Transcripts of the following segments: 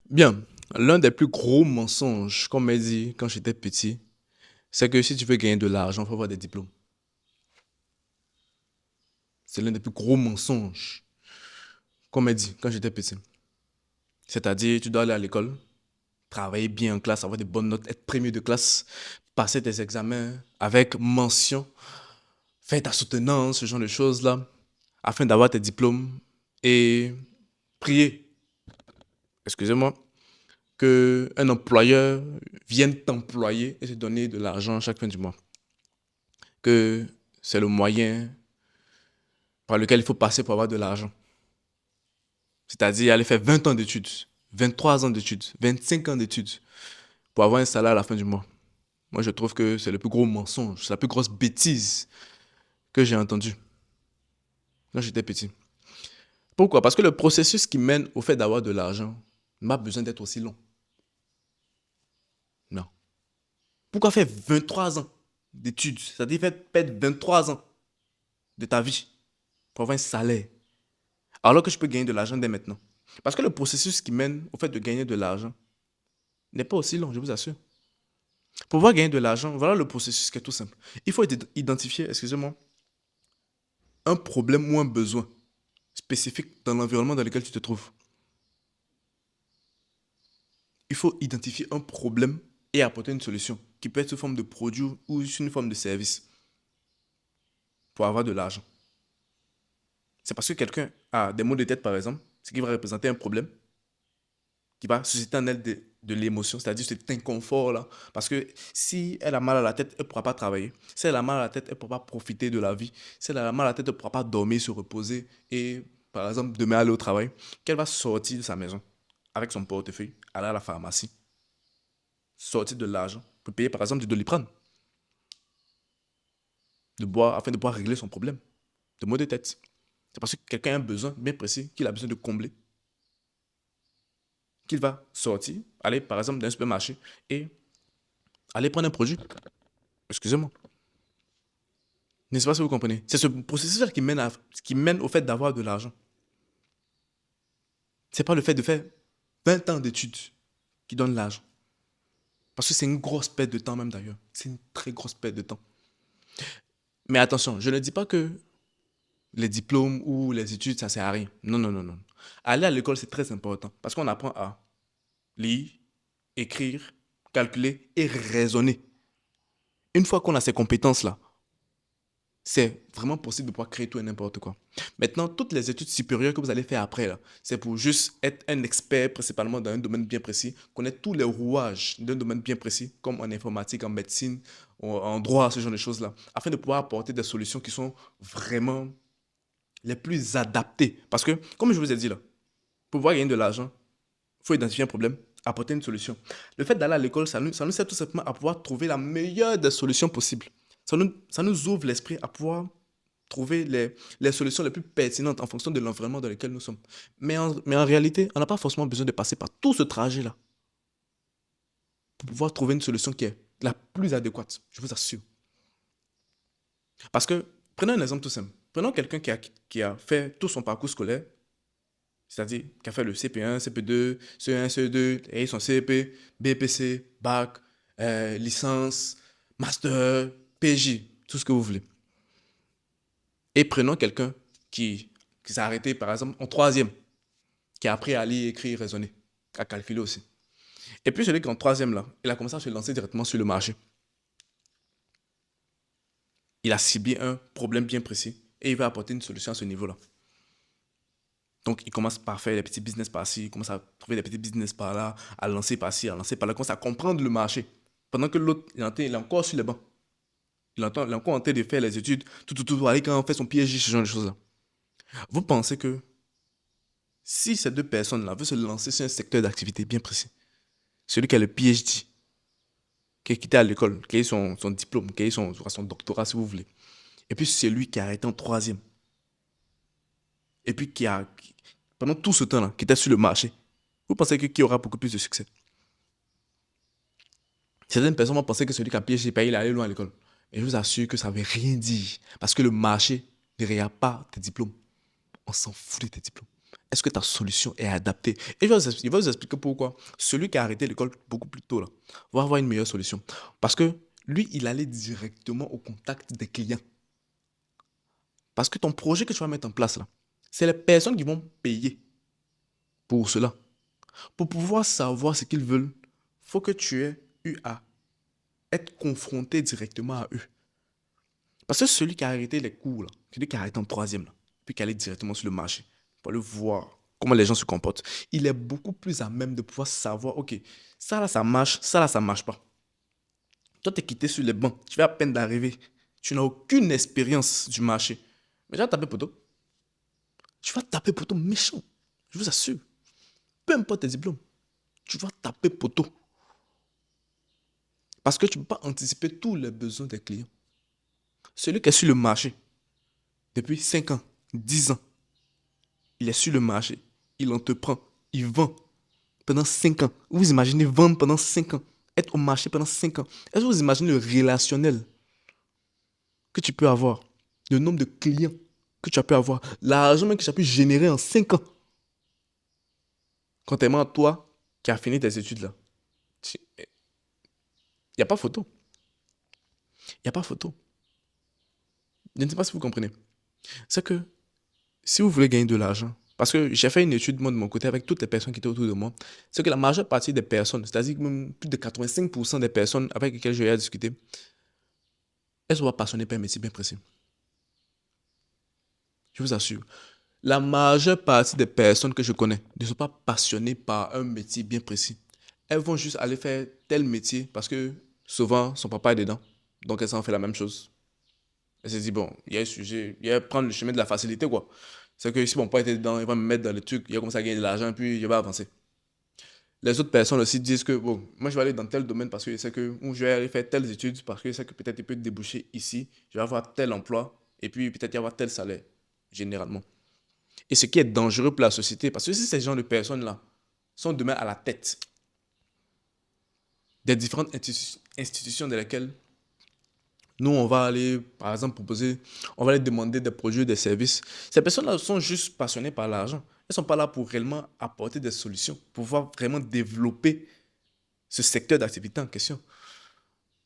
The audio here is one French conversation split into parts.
Bien, l'un des plus gros mensonges qu'on m'a dit quand j'étais petit, c'est que si tu veux gagner de l'argent, il faut avoir des diplômes. C'est l'un des plus gros mensonges qu'on m'a dit quand j'étais petit. C'est-à-dire, tu dois aller à l'école, travailler bien en classe, avoir des bonnes notes, être premier de classe, passer tes examens avec mention, faire ta soutenance, ce genre de choses-là, afin d'avoir tes diplômes et prier, excusez-moi, que un employeur vienne t'employer et te donner de l'argent chaque fin du mois. Que c'est le moyen par lequel il faut passer pour avoir de l'argent. C'est-à-dire aller faire 20 ans d'études, 23 ans d'études, 25 ans d'études pour avoir un salaire à la fin du mois. Moi, je trouve que c'est le plus gros mensonge, c'est la plus grosse bêtise que j'ai entendue quand j'étais petit. Pourquoi? Parce que le processus qui mène au fait d'avoir de l'argent n'a pas besoin d'être aussi long. Non. Pourquoi faire 23 ans d'études? C'est-à-dire faire perdre 23 ans de ta vie pour avoir un salaire. Alors que je peux gagner de l'argent dès maintenant. Parce que le processus qui mène au fait de gagner de l'argent n'est pas aussi long, je vous assure. Pour pouvoir gagner de l'argent, voilà le processus qui est tout simple. Il faut identifier, excusez-moi, un problème ou un besoin spécifique dans l'environnement dans lequel tu te trouves. Il faut identifier un problème et apporter une solution qui peut être sous forme de produit ou sous une forme de service pour avoir de l'argent. C'est parce que quelqu'un a des maux de tête, par exemple, ce qui va représenter un problème qui va susciter en elle de l'émotion, c'est-à-dire cet inconfort-là. Parce que si elle a mal à la tête, elle ne pourra pas travailler. Si elle a mal à la tête, elle ne pourra pas profiter de la vie. Si elle a mal à la tête, elle ne pourra pas dormir, se reposer et, par exemple, demain aller au travail. Qu'elle va sortir de sa maison avec son portefeuille, aller à la pharmacie, sortir de l'argent pour payer, par exemple, du Doliprane, de boire, afin de pouvoir régler son problème de maux de tête. C'est parce que quelqu'un a un besoin bien précis qu'il a besoin de combler, qu'il va sortir, aller, par exemple, dans un supermarché et aller prendre un produit. Excusez-moi. N'est-ce pas si vous comprenez? C'est ce processus qui mène au fait d'avoir de l'argent. C'est pas le fait de faire 20 ans d'études qui donne l'argent. Parce que c'est une grosse perte de temps même d'ailleurs. C'est une très grosse perte de temps. Mais attention, je ne dis pas que les diplômes ou les études, ça sert à rien. Non, non, non, non. Aller à l'école, c'est très important. Parce qu'on apprend à lire, écrire, calculer et raisonner. Une fois qu'on a ces compétences-là, c'est vraiment possible de pouvoir créer tout et n'importe quoi. Maintenant, toutes les études supérieures que vous allez faire après, là, c'est pour juste être un expert principalement dans un domaine bien précis, connaître tous les rouages d'un domaine bien précis, comme en informatique, en médecine, en droit, ce genre de choses-là, afin de pouvoir apporter des solutions qui sont vraiment les plus adaptées. Parce que, comme je vous ai dit là, pour pouvoir gagner de l'argent, il faut identifier un problème, apporter une solution. Le fait d'aller à l'école, ça nous sert tout simplement à pouvoir trouver la meilleure des solutions possibles. Ça nous ouvre l'esprit à pouvoir trouver les solutions les plus pertinentes en fonction de l'environnement dans lequel nous sommes. Mais en réalité, on n'a pas forcément besoin de passer par tout ce trajet-là pour pouvoir trouver une solution qui est la plus adéquate, je vous assure. Parce que, prenons un exemple tout simple. Prenons quelqu'un qui a fait tout son parcours scolaire, c'est-à-dire qui a fait le CP1, CP2, CE1, CE2, et son CP, BPC, bac, licence, master, PJ, tout ce que vous voulez. Et prenons quelqu'un qui s'est arrêté, par exemple, en troisième, qui a appris à lire, écrire, raisonner, à calculer aussi. Et puis celui qui est en troisième, là, il a commencé à se lancer directement sur le marché. Il a ciblé un problème bien précis et il va apporter une solution à ce niveau-là. Donc, il commence par faire des petits business par-ci, il commence à trouver des petits business par-là, à lancer par-ci, à lancer par-là, il commence à comprendre le marché. Pendant que l'autre, il est encore sur les bancs. Il est encore en train de faire les études, tout, aller quand on fait son PhD, ce genre de choses-là. Vous pensez que si ces deux personnes-là veulent se lancer sur un secteur d'activité bien précis, celui qui a le PhD, qui est quitté à l'école, qui a eu son diplôme, qui a eu son doctorat, si vous voulez, et puis c'est lui qui a arrêté en troisième, et puis pendant tout ce temps-là, qui était sur le marché, vous pensez que qui aura beaucoup plus de succès? Certaines personnes vont penser que celui qui a PhD, il est allé loin à l'école. Et je vous assure que ça ne veut rien dire. Parce que le marché ne regarde pas tes diplômes. On s'en fout de tes diplômes. Est-ce que ta solution est adaptée? Et il va vous expliquer pourquoi. Celui qui a arrêté l'école beaucoup plus tôt, là, va avoir une meilleure solution. Parce que lui, il allait directement au contact des clients. Parce que ton projet que tu vas mettre en place, là, c'est les personnes qui vont payer pour cela. Pour pouvoir savoir ce qu'ils veulent, il faut que tu aies eu à être confronté directement à eux. Parce que celui qui a arrêté les cours, là, celui qui a arrêté en troisième, là, puis qui allait directement sur le marché, pour aller voir comment les gens se comportent, il est beaucoup plus à même de pouvoir savoir, ok, ça là, ça marche pas. Toi, tu es quitté sur les bancs, tu viens à peine d'arriver, tu n'as aucune expérience du marché. Mais tu vas taper poteau. Tu vas taper poteau méchant, je vous assure. Peu importe tes diplômes, tu vas taper poteau. Parce que tu ne peux pas anticiper tous les besoins des clients. Celui qui est sur le marché depuis 5 ans, 10 ans, il est sur le marché, il entreprend, il vend pendant 5 ans. Vous imaginez vendre pendant 5 ans, être au marché pendant 5 ans. Est-ce que vous imaginez le relationnel que tu peux avoir, le nombre de clients que tu as pu avoir, l'argent même que tu as pu générer en 5 ans, contrairement à toi qui as fini tes études là. Il n'y a pas photo. Il n'y a pas photo. Je ne sais pas si vous comprenez. C'est que si vous voulez gagner de l'argent, parce que j'ai fait une étude moi de mon côté avec toutes les personnes qui étaient autour de moi, c'est que la majeure partie des personnes, c'est-à-dire même plus de 85% des personnes avec lesquelles j'ai eu à discuter, elles sont pas passionnées par un métier bien précis. Je vous assure. La majeure partie des personnes que je connais ne sont pas passionnées par un métier bien précis. Elles vont juste aller faire tel métier parce que souvent son papa est dedans. Donc elles en fait la même chose. Elle s'est dit, bon, il y a un sujet, il y a prendre le chemin de la facilité, quoi. C'est que si mon père était dedans, il va me mettre dans le truc, il va commencer à gagner de l'argent, puis je vais avancer. Les autres personnes aussi disent que, bon, moi je vais aller dans tel domaine parce que je sais que, ou je vais aller faire telles études parce que je sais que peut-être il peut déboucher ici, je vais avoir tel emploi, et puis peut-être y avoir tel salaire, généralement. Et ce qui est dangereux pour la société, parce que si ces gens de personnes-là sont demain à la tête des différentes institutions dans lesquelles nous, on va aller, par exemple, proposer, on va aller demander des produits, des services. Ces personnes-là sont juste passionnées par l'argent. Elles ne sont pas là pour réellement apporter des solutions, pour pouvoir vraiment développer ce secteur d'activité en question.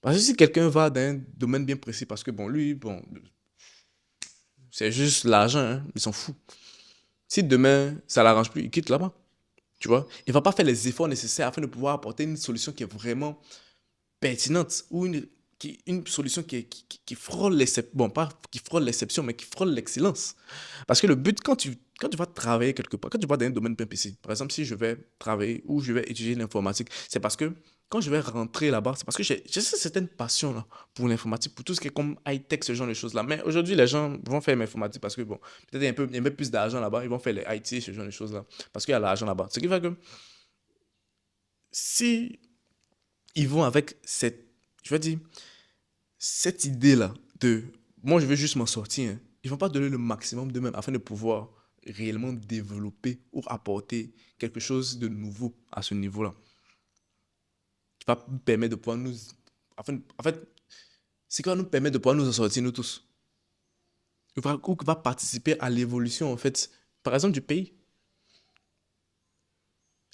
Parce que si quelqu'un va dans un domaine bien précis, parce que bon, lui, bon, c'est juste l'argent, hein, il s'en fout. Si demain, ça ne l'arrange plus, il quitte là-bas. Tu vois? Il ne va pas faire les efforts nécessaires afin de pouvoir apporter une solution qui est vraiment pertinente ou une solution qui frôle l'exception, bon, pas qui frôle l'exception, mais qui frôle l'excellence. Parce que le but, quand tu vas travailler quelque part, quand tu vas dans un domaine bien précis, par exemple, si je vais travailler ou je vais étudier l'informatique, c'est parce que quand je vais rentrer là-bas, c'est parce que j'ai cette certaine passion là, pour l'informatique, pour tout ce qui est comme high-tech, ce genre de choses-là. Mais aujourd'hui, les gens vont faire l'informatique parce que, bon, peut-être il y a un peu plus d'argent là-bas, ils vont faire les IT, ce genre de choses-là, parce qu'il y a l'argent là-bas. Ce qui fait que si ils vont avec je vais dire, cette idée-là de moi je veux juste m'en sortir, hein, ils vont pas donner le maximum d'eux-mêmes afin de pouvoir réellement développer ou apporter quelque chose de nouveau à ce niveau-là. Qui va nous permettre de pouvoir nous. En fait, c'est qui va nous permettre de pouvoir nous en sortir, nous tous. Ou qui va participer à l'évolution, en fait, par exemple, du pays.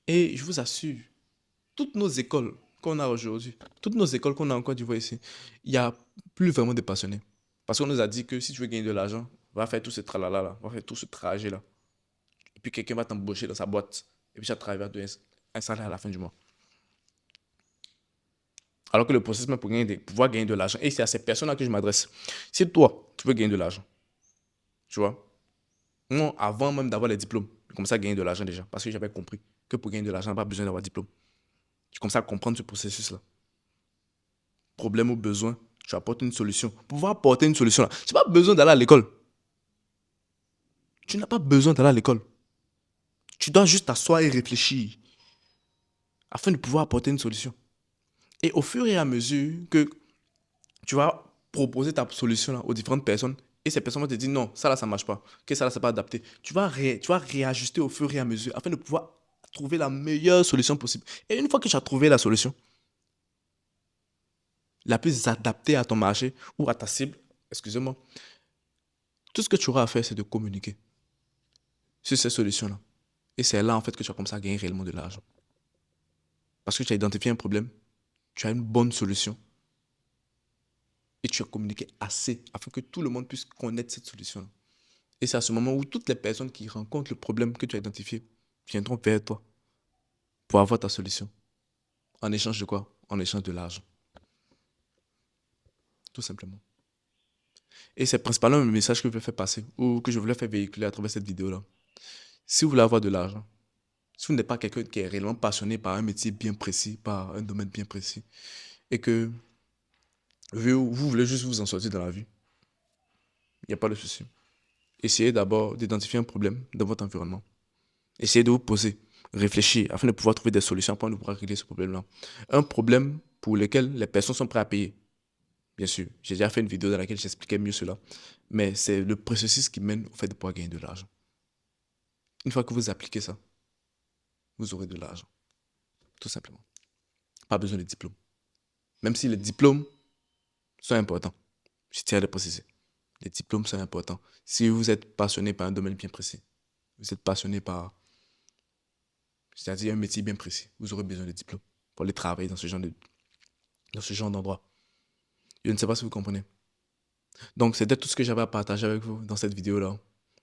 Et je vous assure, toutes nos écoles qu'on a aujourd'hui, toutes nos écoles qu'on a en Côte d'Ivoire ici, il n'y a plus vraiment de passionnés. Parce qu'on nous a dit que si tu veux gagner de l'argent, va faire tout ce tralala là, va faire tout ce trajet là. Et puis quelqu'un va t'embaucher dans sa boîte. Et puis ça travaille à donner un salaire à la fin du mois. Alors que le processus même pour pouvoir gagner de l'argent, et c'est à ces personnes-là que je m'adresse. Si toi, tu veux gagner de l'argent, tu vois, moi, avant même d'avoir les diplômes, j'ai commencé à gagner de l'argent déjà. Parce que j'avais compris que pour gagner de l'argent, on n'a pas besoin d'avoir de diplôme. J'ai commencé à comprendre ce processus-là. Problème ou besoin, tu apportes une solution. Pour pouvoir apporter une solution, là, tu n'as pas besoin d'aller à l'école. Tu n'as pas besoin d'aller à l'école. Tu dois juste t'asseoir et réfléchir afin de pouvoir apporter une solution. Et au fur et à mesure que tu vas proposer ta solution là, aux différentes personnes, et ces personnes vont te dire non, ça là, ça ne marche pas, que ça là, c'est pas adapté. Tu vas réajuster au fur et à mesure afin de pouvoir trouver la meilleure solution possible. Et une fois que tu as trouvé la solution, la plus adaptée à ton marché ou à ta cible, excusez-moi, tout ce que tu auras à faire, c'est de communiquer sur ces solutions-là. Et c'est là, en fait, que tu vas commencer à gagner réellement de l'argent. Parce que tu as identifié un problème, tu as une bonne solution et tu as communiqué assez afin que tout le monde puisse connaître cette solution-là. Et c'est à ce moment où toutes les personnes qui rencontrent le problème que tu as identifié viendront vers toi pour avoir ta solution. En échange de quoi? En échange de l'argent. Tout simplement. Et c'est principalement le message que je veux faire passer ou que je voulais faire véhiculer à travers cette vidéo-là. Si vous voulez avoir de l'argent, si vous n'êtes pas quelqu'un qui est réellement passionné par un métier bien précis, par un domaine bien précis, et que vous voulez juste vous en sortir dans la vie, il n'y a pas de souci. Essayez d'abord d'identifier un problème dans votre environnement. Essayez de vous poser, réfléchir, afin de pouvoir trouver des solutions pour pouvoir régler ce problème-là. Un problème pour lequel les personnes sont prêtes à payer. Bien sûr, j'ai déjà fait une vidéo dans laquelle j'expliquais mieux cela. Mais c'est le processus qui mène au fait de pouvoir gagner de l'argent. Une fois que vous appliquez ça, vous aurez de l'argent. Tout simplement. Pas besoin de diplôme. Même si les diplômes sont importants. Je tiens à le préciser. Les diplômes sont importants. Si vous êtes passionné par un domaine bien précis, vous êtes passionné par, c'est-à-dire un métier bien précis, vous aurez besoin de diplômes pour aller travailler dans ce genre d'endroit. Je ne sais pas si vous comprenez. Donc, c'était tout ce que j'avais à partager avec vous dans cette vidéo-là.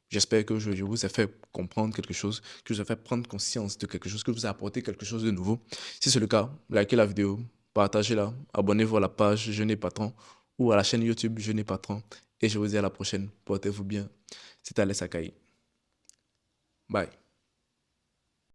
J'espère que je vous ai fait comprendre quelque chose, que je vous ai fait prendre conscience de quelque chose, que je vous ai apporté quelque chose de nouveau. Si c'est le cas, likez la vidéo, partagez-la, abonnez-vous à la page Je n'ai pas tant ou à la chaîne YouTube Je n'ai pas tant. Et je vous dis à la prochaine. Portez-vous bien. C'était Alessa Kayi. Bye.